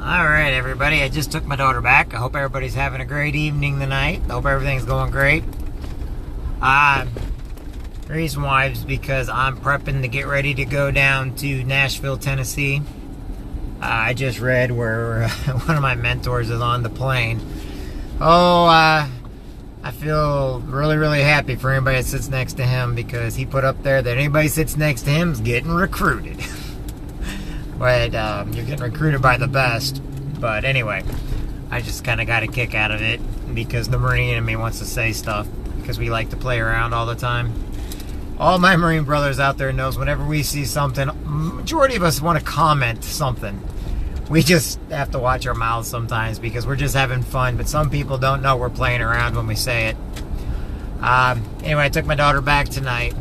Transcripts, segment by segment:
Alright everybody, I just took my daughter back. I hope everybody's having a great evening tonight. I hope everything's going great. The reason why is because I'm prepping to get ready to go down to Nashville, Tennessee. I just read where one of my mentors is on the plane. I feel really happy for anybody that sits next to him, because he put up there that anybody sits next to him is getting recruited. But you're getting recruited by the best. But anyway, I just kind of got a kick out of it because the Marine in me wants to say stuff, because we like to play around all the time. All my Marine brothers out there knows whenever we see something, majority of us want to comment something. We just have to watch our mouths sometimes because we're just having fun, but some people don't know we're playing around when we say it. Anyway, I took my daughter back tonight.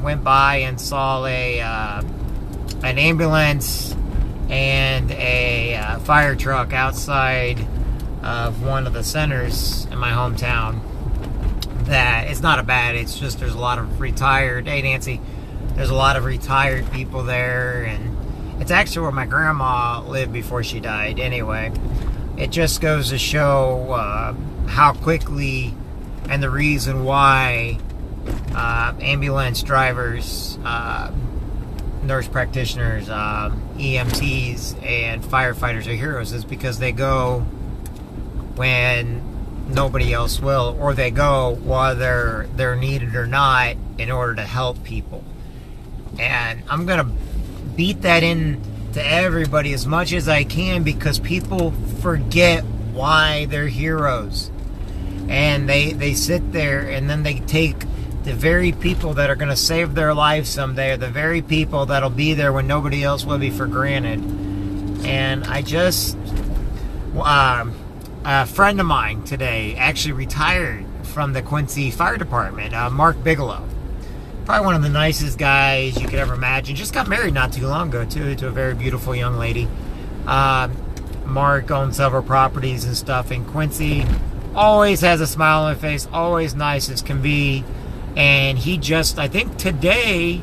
Went by and saw an ambulance and a fire truck outside of one of the centers in my hometown. That it's not a bad, it's just there's a lot of retired, hey Nancy, there's a lot of retired people there, and it's actually where my grandma lived before she died. Anyway, it just goes to show how quickly, and the reason why ambulance drivers, nurse practitioners, EMTs, and firefighters are heroes, is because they go when nobody else will, or they go whether they're needed or not, in order to help people. And I'm gonna beat that in to everybody as much as I can, because people forget why they're heroes, and they sit there and then they take the very people that are going to save their life someday, or the very people that'll be there when nobody else will be, for granted. And I just a friend of mine today actually retired from the Quincy Fire Department, Mark Bigelow. Probably one of the nicest guys you could ever imagine. Just got married not too long ago, too, to a very beautiful young lady. Mark owns several properties and stuff in Quincy. Always has a smile on his face, always nice as can be. And he just, I think today,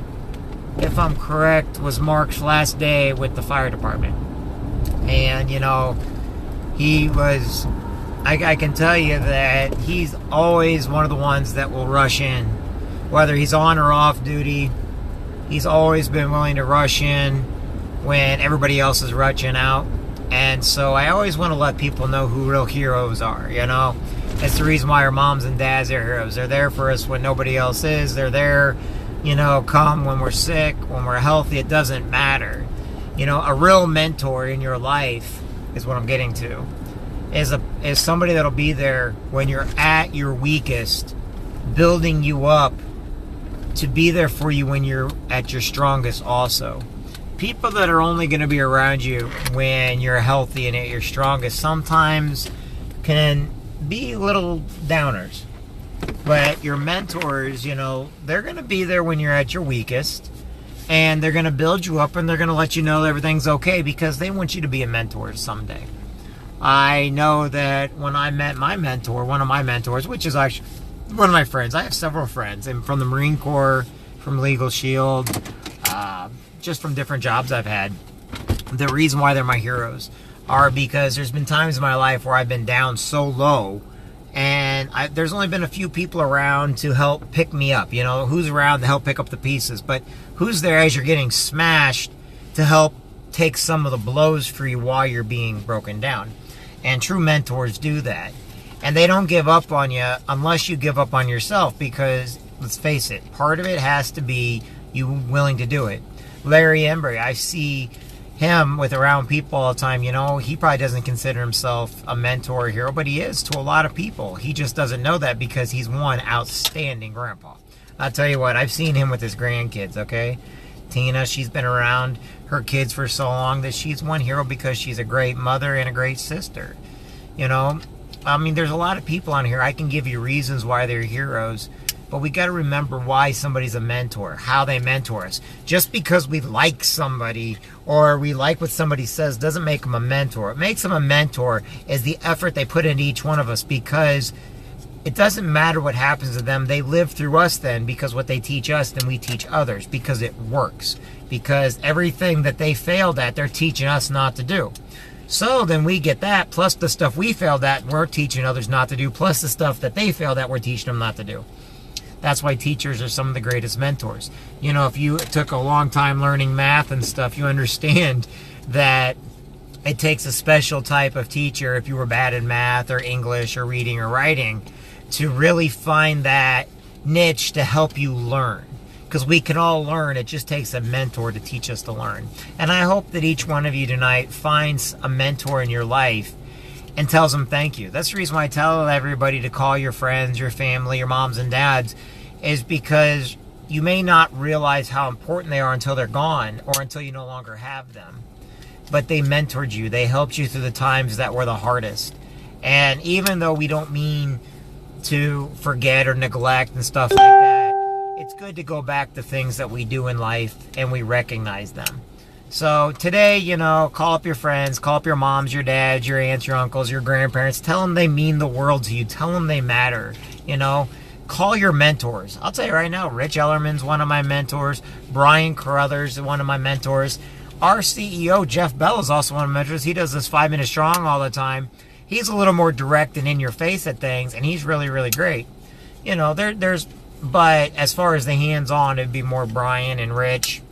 if I'm correct, was Mark's last day with the fire department. And, you know, he was, I can tell you that he's always one of the ones that will rush in. Whether he's on or off duty, he's always been willing to rush in when everybody else is rushing out. And so I always want to let people know who real heroes are, you know. That's the reason why our moms and dads are heroes. They're there for us when nobody else is. They're there, you know, come when we're sick, when we're healthy. It doesn't matter. You know, a real mentor in your life is what I'm getting to. Is somebody that'll be there when you're at your weakest, building you up to be there for you when you're at your strongest also. People that are only going to be around you when you're healthy and at your strongest sometimes can be little downers. But your mentors, you know, they're going to be there when you're at your weakest, and they're going to build you up, and they're going to let you know that everything's okay, because they want you to be a mentor someday. I know that when I met my mentor, one of my mentors, which is actually one of my friends, I have several friends, and from the Marine Corps, from Legal Shield, just from different jobs I've had. The reason why they're my heroes are because there's been times in my life where I've been down so low, and there's only been a few people around to help pick me up. You know, who's around to help pick up the pieces, but who's there as you're getting smashed to help take some of the blows for you while you're being broken down. And true mentors do that. And they don't give up on you unless you give up on yourself, because, let's face it, part of it has to be you willing to do it. Larry Embry, I see him with around people all the time. You know, he probably doesn't consider himself a mentor or hero, but he is to a lot of people. He just doesn't know that because he's one outstanding grandpa. I'll tell you what, I've seen him with his grandkids, okay? Tina, she's been around her kids for so long that she's one hero because she's a great mother and a great sister. You know, I mean, there's a lot of people on here. I can give you reasons why they're heroes, but we got to remember why somebody's a mentor, how they mentor us. Just because we like somebody or we like what somebody says doesn't make them a mentor. What makes them a mentor is the effort they put into each one of us, because it doesn't matter what happens to them. They live through us then, because what they teach us, then we teach others, because it works. Because everything that they failed at, they're teaching us not to do. So then we get that, plus the stuff we failed at, we're teaching others not to do, plus the stuff that they failed at, we're teaching them not to do. That's why teachers are some of the greatest mentors. You know, if you took a long time learning math and stuff, you understand that it takes a special type of teacher, if you were bad in math or English or reading or writing, to really find that niche to help you learn. Because we can all learn. It just takes a mentor to teach us to learn. And I hope that each one of you tonight finds a mentor in your life and tells them thank you. That's the reason why I tell everybody to call your friends, your family, your moms and dads, is because you may not realize how important they are until they're gone or until you no longer have them. But they mentored you. They helped you through the times that were the hardest. And even though we don't mean to forget or neglect and stuff like that, it's good to go back to things that we do in life and we recognize them. So today, you know, call up your friends, call up your moms, your dads, your aunts, your uncles, your grandparents. Tell them they mean the world to you. Tell them they matter, you know. Call your mentors. I'll tell you right now, Rich Ellerman's one of my mentors. Brian Carruthers is one of my mentors. Our CEO, Jeff Bell, is also one of my mentors. He does this 5 Minute Strong all the time. He's a little more direct and in your face at things, and he's really, really great. You know, but as far as the hands-on, it'd be more Brian and Rich,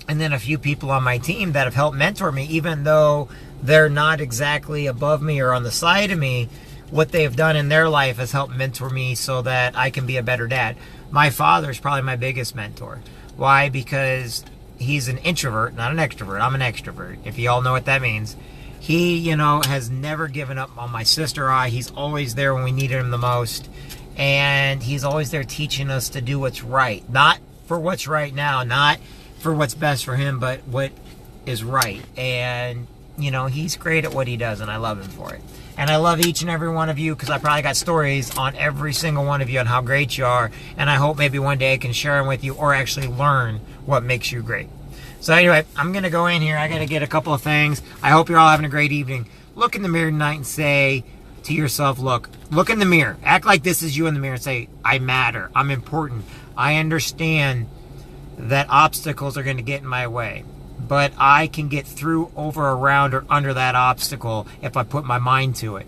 and then a few people on my team that have helped mentor me, even though they're not exactly above me or on the side of me. What they've done in their life has helped mentor me so that I can be a better dad. My father's probably my biggest mentor. Why? Because he's an introvert, not an extrovert. I'm an extrovert, if you all know what that means. He, you know, has never given up on my sister or I. He's always there when we needed him the most. And he's always there teaching us to do what's right. Not for what's right now, not for what's best for him, but what is right. And, you know, he's great at what he does, and I love him for it. And I love each and every one of you because I probably got stories on every single one of you on how great you are. And I hope maybe one day I can share them with you or actually learn what makes you great. So anyway, I'm going to go in here. I got to get a couple of things. I hope you're all having a great evening. Look in the mirror tonight and say to yourself, look in the mirror. Act like this is you in the mirror and say, I matter. I'm important. I understand that obstacles are going to get in my way. But I can get through, over, around, or under that obstacle if I put my mind to it.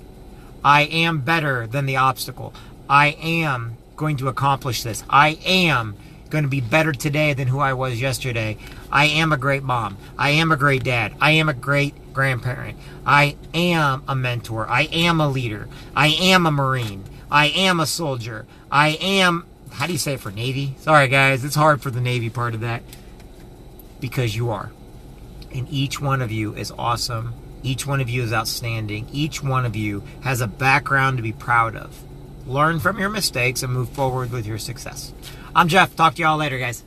I am better than the obstacle. I am going to accomplish this. I am going to be better today than who I was yesterday. I am a great mom. I am a great dad. I am a great grandparent. I am a mentor. I am a leader. I am a Marine. I am a soldier. I am, how do you say it for Navy? Sorry guys, it's hard for the Navy part of that. Because you are. And each one of you is awesome. Each one of you is outstanding. Each one of you has a background to be proud of. Learn from your mistakes and move forward with your success. I'm Jeff. Talk to you all later, guys.